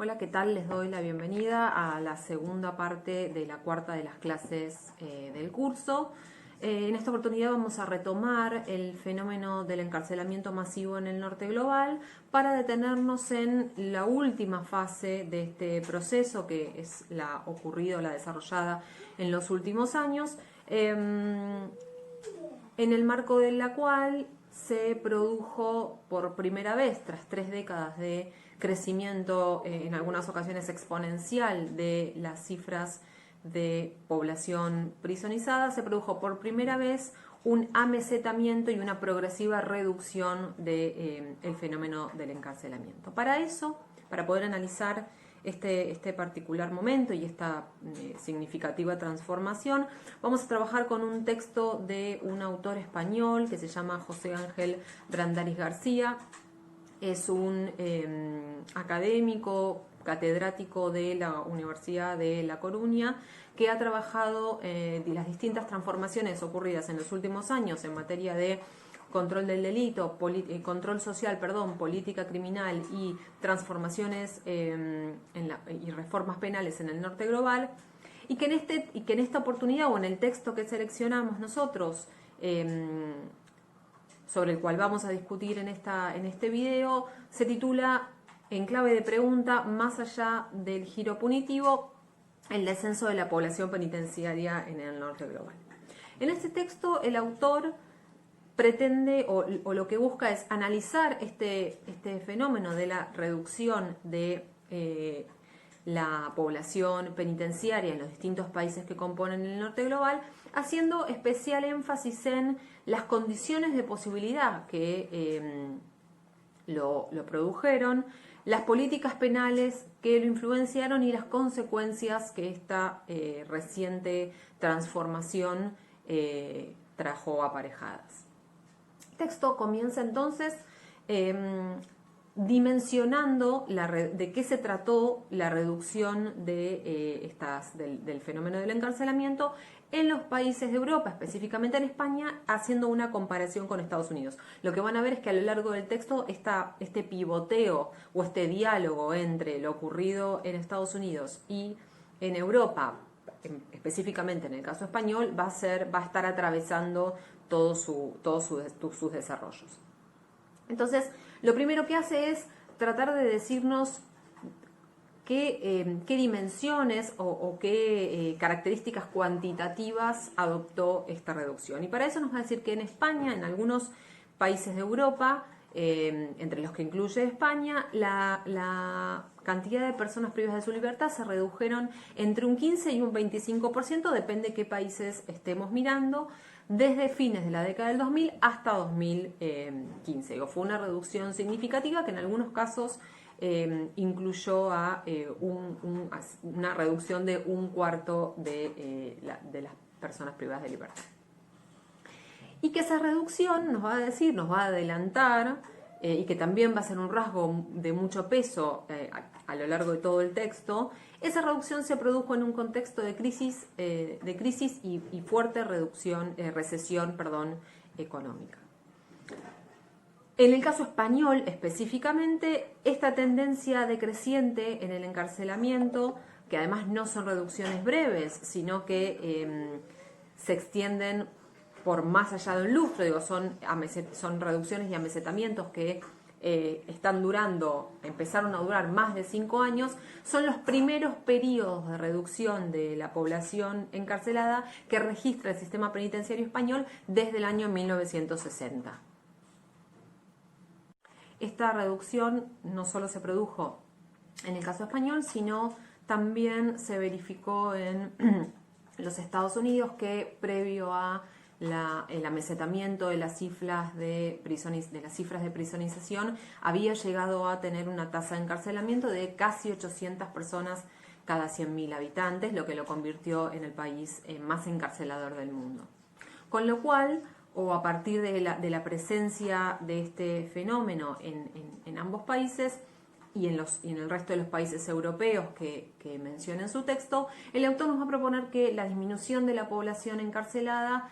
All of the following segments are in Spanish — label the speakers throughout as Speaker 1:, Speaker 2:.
Speaker 1: Hola, ¿qué tal? Les doy la bienvenida a la segunda parte de la cuarta de las clases del curso. En esta oportunidad vamos a retomar el fenómeno del encarcelamiento masivo en el norte global para detenernos en la última fase de este proceso, que es la ocurrida o la desarrollada en los últimos años, en el marco de la cual se produjo por primera vez, tras 3 décadas de crecimiento, en algunas ocasiones exponencial, de las cifras de población prisonizada, se produjo por primera vez un amesetamiento y una progresiva reducción del fenómeno del encarcelamiento. Para eso, para poder analizar este particular momento y esta significativa transformación, vamos a trabajar con un texto de un autor español que se llama José Ángel Brandariz García. Es un académico, catedrático de la Universidad de La Coruña, que ha trabajado las distintas transformaciones ocurridas en los últimos años en materia de control del delito, control social, política criminal y transformaciones y reformas penales en el norte global, y que en esta oportunidad, o en el texto que seleccionamos nosotros, sobre el cual vamos a discutir en este video, se titula, en clave de pregunta, más allá del giro punitivo, el descenso de la población penitenciaria en el norte global. En este texto el autor pretende o lo que busca es analizar este fenómeno de la reducción de la población penitenciaria en los distintos países que componen el norte global, haciendo especial énfasis en las condiciones de posibilidad que lo produjeron, las políticas penales que lo influenciaron y las consecuencias que esta reciente transformación trajo aparejadas. El texto comienza entonces dimensionando de qué se trató la reducción del fenómeno del encarcelamiento en los países de Europa, específicamente en España, haciendo una comparación con Estados Unidos. Lo que van a ver es que a lo largo del texto este pivoteo o este diálogo entre lo ocurrido en Estados Unidos y en Europa, específicamente en el caso español, va a estar atravesando todos sus desarrollos. Entonces, lo primero que hace es tratar de decirnos qué dimensiones o qué características cuantitativas adoptó esta reducción. Y para eso nos va a decir que en España, en algunos países de Europa, entre los que incluye España, la cantidad de personas privadas de su libertad se redujeron entre un 15 y un 25%, depende de qué países estemos mirando, desde fines de la década del 2000 hasta 2015. Fue una reducción significativa que en algunos casos incluyó a una reducción de un cuarto de las personas privadas de libertad. Y que esa reducción nos va a adelantar, y que también va a ser un rasgo de mucho peso a lo largo de todo el texto, esa reducción se produjo en un contexto de crisis y fuerte recesión económica. En el caso español específicamente, esta tendencia decreciente en el encarcelamiento, que además no son reducciones breves, sino que se extienden por más allá de un lustro, son reducciones y amesetamientos que empezaron a durar más de 5 años, son los primeros periodos de reducción de la población encarcelada que registra el sistema penitenciario español desde el año 1960. Esta reducción no solo se produjo en el caso español, sino también se verificó en los Estados Unidos, que previo a el amesetamiento de las cifras de prisonización había llegado a tener una tasa de encarcelamiento de casi 800 personas cada 100.000 habitantes, lo que lo convirtió en el país más encarcelador del mundo. Con lo cual, o a partir de la presencia de este fenómeno en ambos países y en el resto de los países europeos que menciona en su texto, el autor nos va a proponer que la disminución de la población encarcelada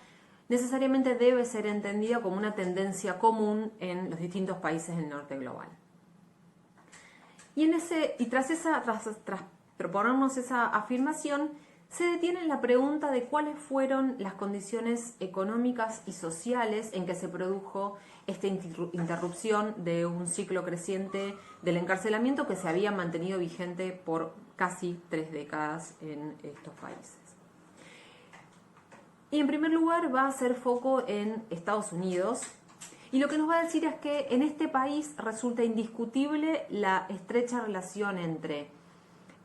Speaker 1: necesariamente debe ser entendida como una tendencia común en los distintos países del norte global. Y tras proponernos esa afirmación, se detiene en la pregunta de cuáles fueron las condiciones económicas y sociales en que se produjo esta interrupción de un ciclo creciente del encarcelamiento que se había mantenido vigente por casi 3 décadas en estos países. Y en primer lugar va a hacer foco en Estados Unidos, y lo que nos va a decir es que en este país resulta indiscutible la estrecha relación entre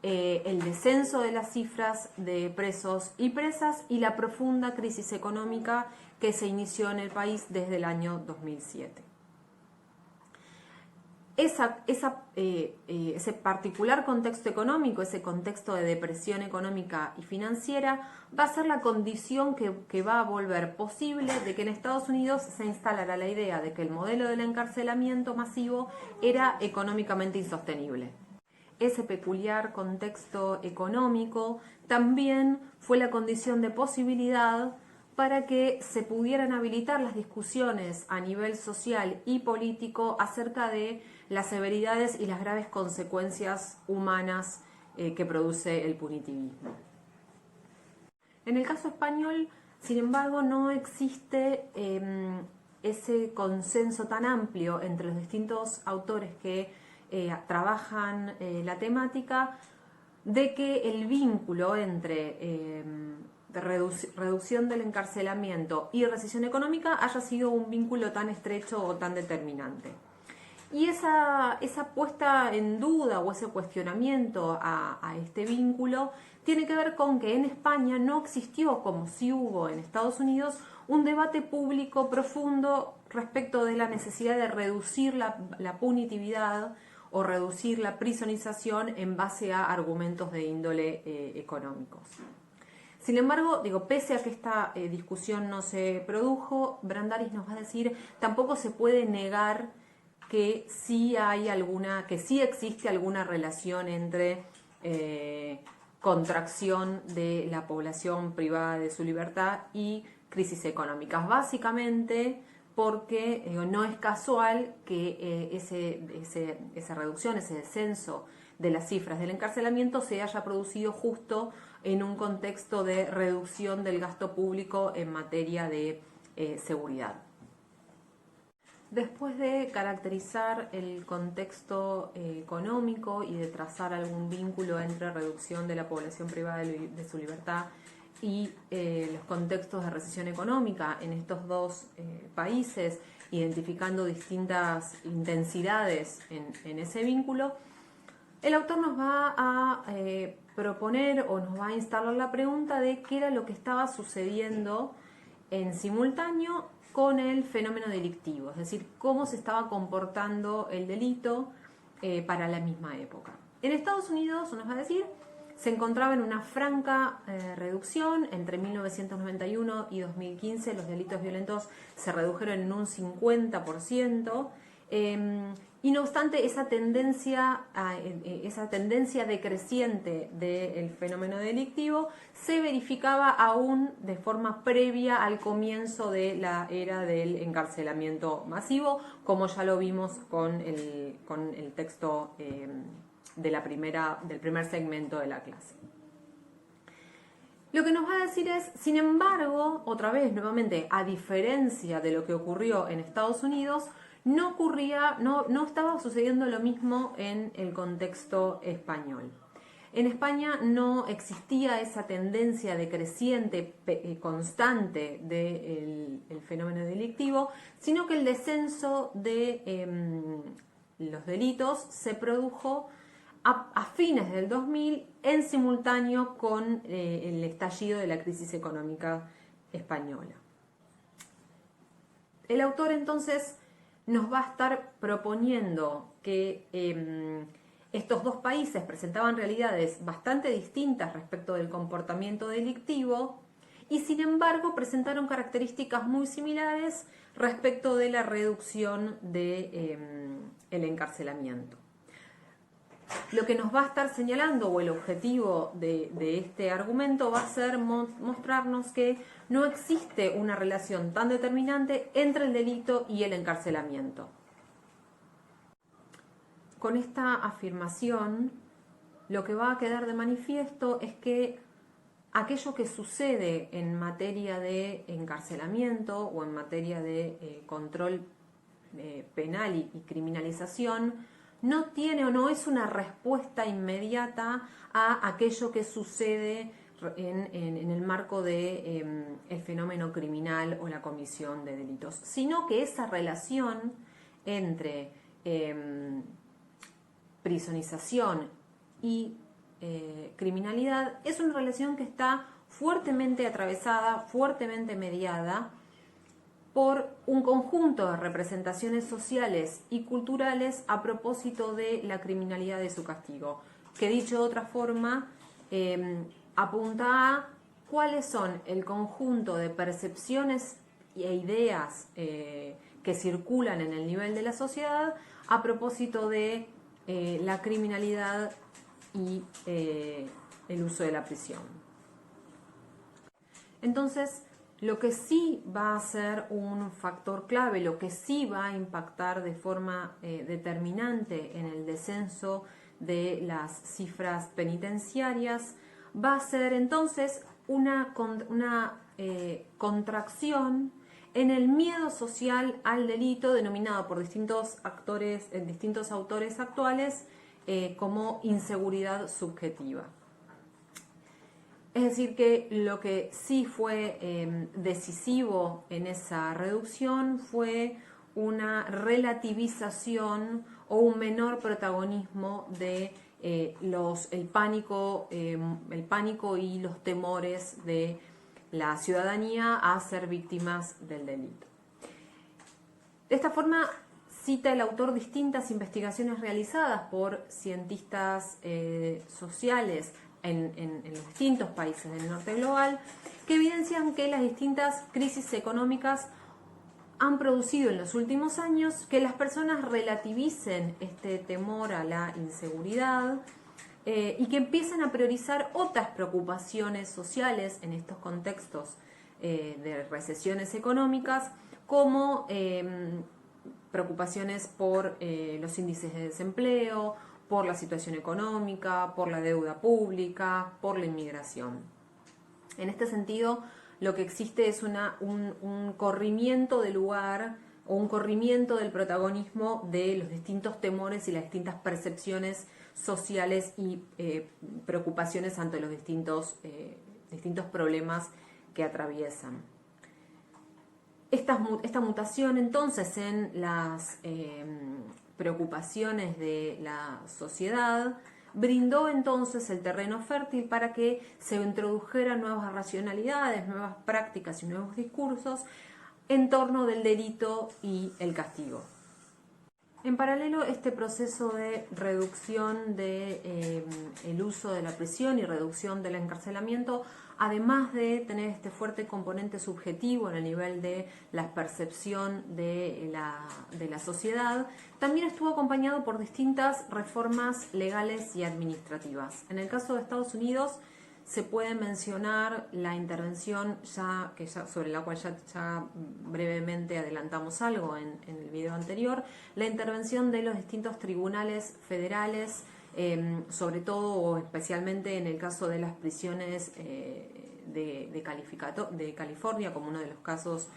Speaker 1: el descenso de las cifras de presos y presas y la profunda crisis económica que se inició en el país desde el año 2007. Ese particular contexto económico, ese contexto de depresión económica y financiera, va a ser la condición que va a volver posible de que en Estados Unidos se instalara la idea de que el modelo del encarcelamiento masivo era económicamente insostenible. Ese peculiar contexto económico también fue la condición de posibilidad para que se pudieran habilitar las discusiones a nivel social y político acerca de las severidades y las graves consecuencias humanas que produce el punitivismo. En el caso español, sin embargo, no existe ese consenso tan amplio entre los distintos autores que trabajan la temática de que el vínculo entre reducción del encarcelamiento y recesión económica haya sido un vínculo tan estrecho o tan determinante. Y esa puesta en duda o ese cuestionamiento a este vínculo tiene que ver con que en España no existió, como sí hubo en Estados Unidos, un debate público profundo respecto de la necesidad de reducir la punitividad o reducir la prisonización en base a argumentos de índole económicos. Sin embargo, pese a que esta discusión no se produjo, Brandaris nos va a decir, tampoco se puede negar que sí existe alguna relación entre contracción de la población privada de su libertad y crisis económicas. Básicamente porque no es casual que esa reducción, ese descenso de las cifras del encarcelamiento se haya producido justo en un contexto de reducción del gasto público en materia de seguridad. Después de caracterizar el contexto económico y de trazar algún vínculo entre reducción de la población privada de su libertad y los contextos de recesión económica en estos dos países, identificando distintas intensidades en ese vínculo, el autor nos va a proponer o nos va a instalar la pregunta de qué era lo que estaba sucediendo en simultáneo con el fenómeno delictivo, es decir, cómo se estaba comportando el delito para la misma época. En Estados Unidos, nos va a decir, se encontraba en una franca reducción. Entre 1991 y 2015 los delitos violentos se redujeron en un 50%, y no obstante esa tendencia decreciente del fenómeno delictivo se verificaba aún de forma previa al comienzo de la era del encarcelamiento masivo, como ya lo vimos con el texto del primer segmento de la clase. Lo que nos va a decir es, sin embargo, otra vez, nuevamente, a diferencia de lo que ocurrió en Estados Unidos, no estaba sucediendo lo mismo en el contexto español. En España no existía esa tendencia decreciente constante del fenómeno delictivo, sino que el descenso de los delitos se produjo a fines del 2000 en simultáneo con el estallido de la crisis económica española. El autor entonces nos va a estar proponiendo que estos dos países presentaban realidades bastante distintas respecto del comportamiento delictivo y sin embargo presentaron características muy similares respecto de la reducción del encarcelamiento. Lo que nos va a estar señalando, o el objetivo de este argumento, va a ser mostrarnos que no existe una relación tan determinante entre el delito y el encarcelamiento. con esta afirmación lo que va a quedar de manifiesto es que aquello que sucede en materia de encarcelamiento o en materia de control penal y criminalización no tiene o no es una respuesta inmediata a aquello que sucede en el marco de el fenómeno criminal o la comisión de delitos, sino que esa relación entre prisonización y criminalidad es una relación que está fuertemente atravesada, fuertemente mediada por un conjunto de representaciones sociales y culturales a propósito de la criminalidad de su castigo, que dicho de otra forma apunta a cuáles son el conjunto de percepciones e ideas que circulan en el nivel de la sociedad a propósito de la criminalidad y el uso de la prisión. Entonces, lo que sí va a ser un factor clave, lo que sí va a impactar de forma determinante en el descenso de las cifras penitenciarias, va a ser entonces una contracción en el miedo social al delito, denominado por distintos autores actuales como inseguridad subjetiva. Es decir, que lo que sí fue decisivo en esa reducción fue una relativización o un menor protagonismo de el pánico y los temores de la ciudadanía a ser víctimas del delito. De esta forma, cita el autor distintas investigaciones realizadas por cientistas sociales en los distintos países del norte global, que evidencian que las distintas crisis económicas han producido en los últimos años que las personas relativicen este temor a la inseguridad y que empiecen a priorizar otras preocupaciones sociales en estos contextos de recesiones económicas, como preocupaciones por los índices de desempleo, por la situación económica, por la deuda pública, por la inmigración. En este sentido, lo que existe es un corrimiento de lugar o un corrimiento del protagonismo de los distintos temores y las distintas percepciones sociales y preocupaciones ante los distintos problemas que atraviesan. Esta mutación entonces en las preocupaciones de la sociedad brindó entonces el terreno fértil para que se introdujeran nuevas racionalidades, nuevas prácticas y nuevos discursos en torno del delito y el castigo. En paralelo, este proceso de reducción del uso de la prisión y reducción del encarcelamiento, además de tener este fuerte componente subjetivo en el nivel de la percepción de la sociedad, también estuvo acompañado por distintas reformas legales y administrativas. En el caso de Estados Unidos, se puede mencionar la intervención sobre la cual ya brevemente adelantamos algo en el video anterior, la intervención de los distintos tribunales federales, sobre todo o especialmente en el caso de las prisiones de California como uno de los casos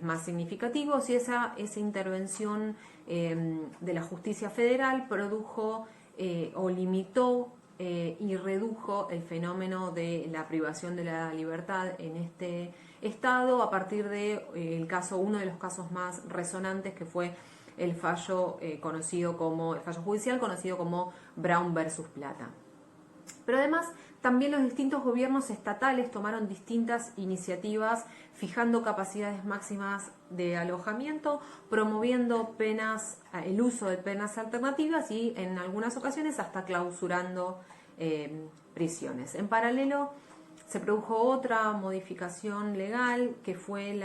Speaker 1: más significativos, y esa intervención de la justicia federal produjo o limitó y redujo el fenómeno de la privación de la libertad en este estado a partir de uno de los casos más resonantes, que fue el fallo judicial conocido como Brown versus Plata. Pero además, también los distintos gobiernos estatales tomaron distintas iniciativas fijando capacidades máximas de alojamiento, promoviendo el uso de penas alternativas y en algunas ocasiones hasta clausurando prisiones. En paralelo, se produjo otra modificación legal que fue el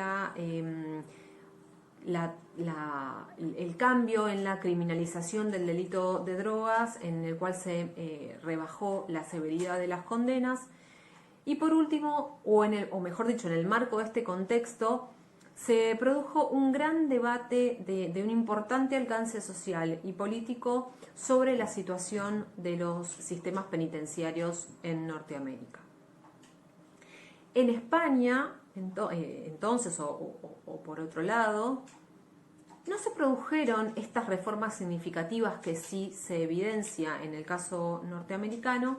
Speaker 1: cambio en la criminalización del delito de drogas, en el cual se rebajó la severidad de las condenas. Y por último, o mejor dicho, en el marco de este contexto, se produjo un gran debate de un importante alcance social y político sobre la situación de los sistemas penitenciarios en Norteamérica. En España, entonces, o por otro lado, no se produjeron estas reformas significativas que sí se evidencia en el caso norteamericano,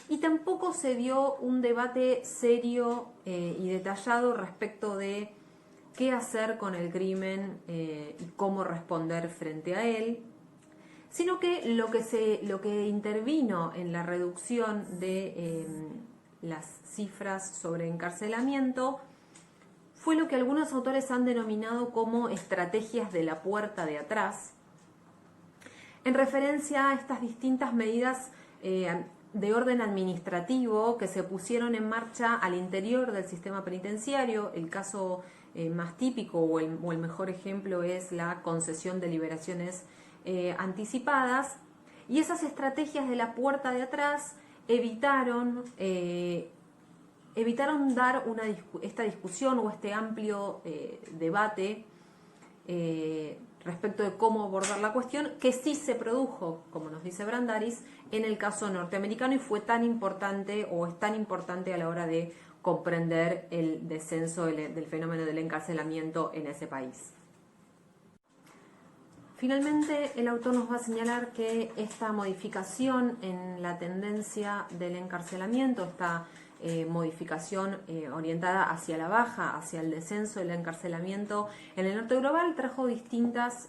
Speaker 1: y tampoco se dio un debate serio y detallado respecto de qué hacer con el crimen y cómo responder frente a él, sino que lo que intervino en la reducción de las cifras sobre encarcelamiento fue lo que algunos autores han denominado como estrategias de la puerta de atrás, en referencia a estas distintas medidas de orden administrativo que se pusieron en marcha al interior del sistema penitenciario. El caso más típico o el mejor ejemplo es la concesión de liberaciones anticipadas, y esas estrategias de la puerta de atrás evitaron dar esta discusión o este amplio debate respecto de cómo abordar la cuestión, que sí se produjo, como nos dice Brandaris, en el caso norteamericano, y fue tan importante o es tan importante a la hora de comprender el descenso del fenómeno del encarcelamiento en ese país. Finalmente, el autor nos va a señalar que esta modificación en la tendencia del encarcelamiento, esta modificación orientada hacia la baja, hacia el descenso del encarcelamiento en el norte global, trajo distintas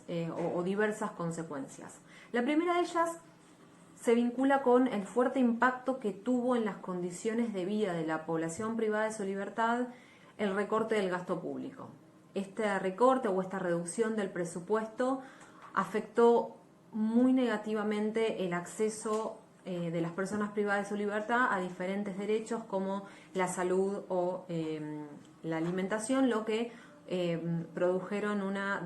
Speaker 1: o diversas consecuencias. La primera de ellas se vincula con el fuerte impacto que tuvo en las condiciones de vida de la población privada de su libertad el recorte del gasto público. Este recorte o esta reducción del presupuesto afectó muy negativamente el acceso de las personas privadas de su libertad a diferentes derechos como la salud o la alimentación, lo que produjeron una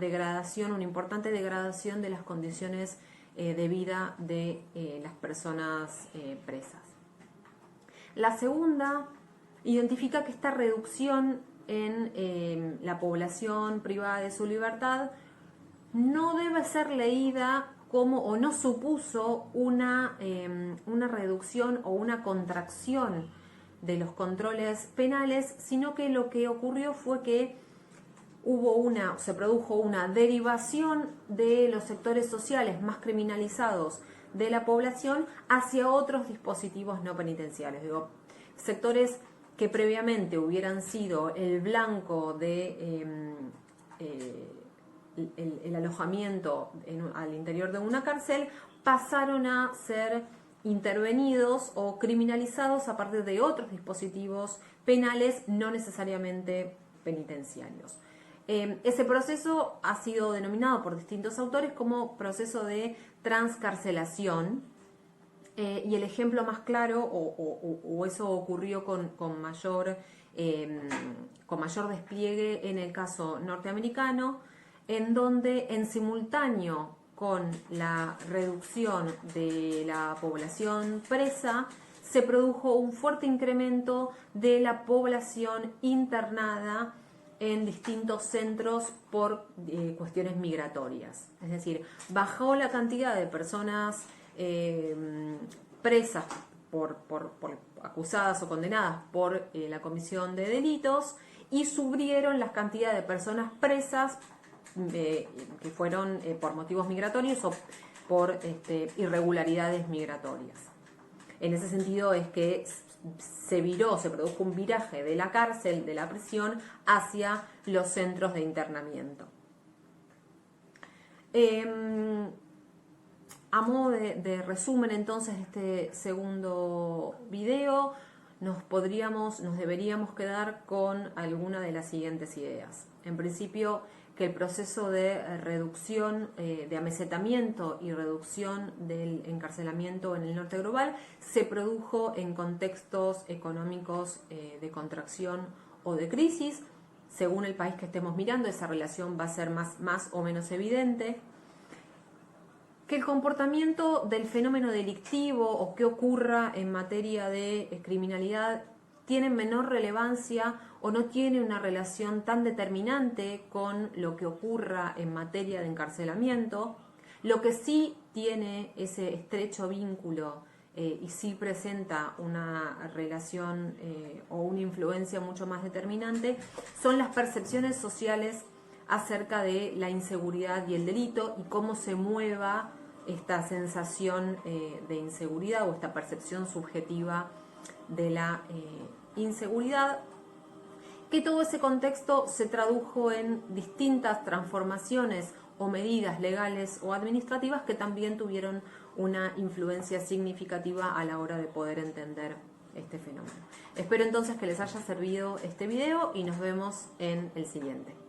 Speaker 1: importante degradación de las condiciones de vida de las personas presas. La segunda identifica que esta reducción en la población privada de su libertad no debe ser leída como, o no supuso una reducción o una contracción de los controles penales, sino que lo que ocurrió fue que se produjo una derivación de los sectores sociales más criminalizados de la población hacia otros dispositivos no penitenciarios. Sectores que previamente hubieran sido el blanco de el alojamiento al interior de una cárcel, pasaron a ser intervenidos o criminalizados a partir de otros dispositivos penales no necesariamente penitenciarios. Ese proceso ha sido denominado por distintos autores como proceso de transcarcelación, y el ejemplo más claro, o eso ocurrió con mayor despliegue en el caso norteamericano, en donde en simultáneo con la reducción de la población presa, se produjo un fuerte incremento de la población internada en distintos centros por cuestiones migratorias. Es decir, bajó la cantidad de personas presas acusadas o condenadas por la comisión de delitos, y subieron las cantidades de personas presas que fueron por motivos migratorios o por irregularidades migratorias. En ese sentido es que se produjo un viraje de la cárcel, de la prisión, hacia los centros de internamiento. A modo de resumen, entonces, de este segundo video, nos deberíamos quedar con alguna de las siguientes ideas. En principio, que el proceso de reducción, de amesetamiento y reducción del encarcelamiento en el norte global se produjo en contextos económicos de contracción o de crisis. Según el país que estemos mirando, esa relación va a ser más o menos evidente. Que el comportamiento del fenómeno delictivo o qué ocurra en materia de criminalidad tiene menor relevancia o no tiene una relación tan determinante con lo que ocurra en materia de encarcelamiento. Lo que sí tiene ese estrecho vínculo y sí presenta una relación o una influencia mucho más determinante son las percepciones sociales acerca de la inseguridad y el delito y cómo se mueva esta sensación de inseguridad o esta percepción subjetiva de la inseguridad, que todo ese contexto se tradujo en distintas transformaciones o medidas legales o administrativas que también tuvieron una influencia significativa a la hora de poder entender este fenómeno. Espero entonces que les haya servido este video y nos vemos en el siguiente.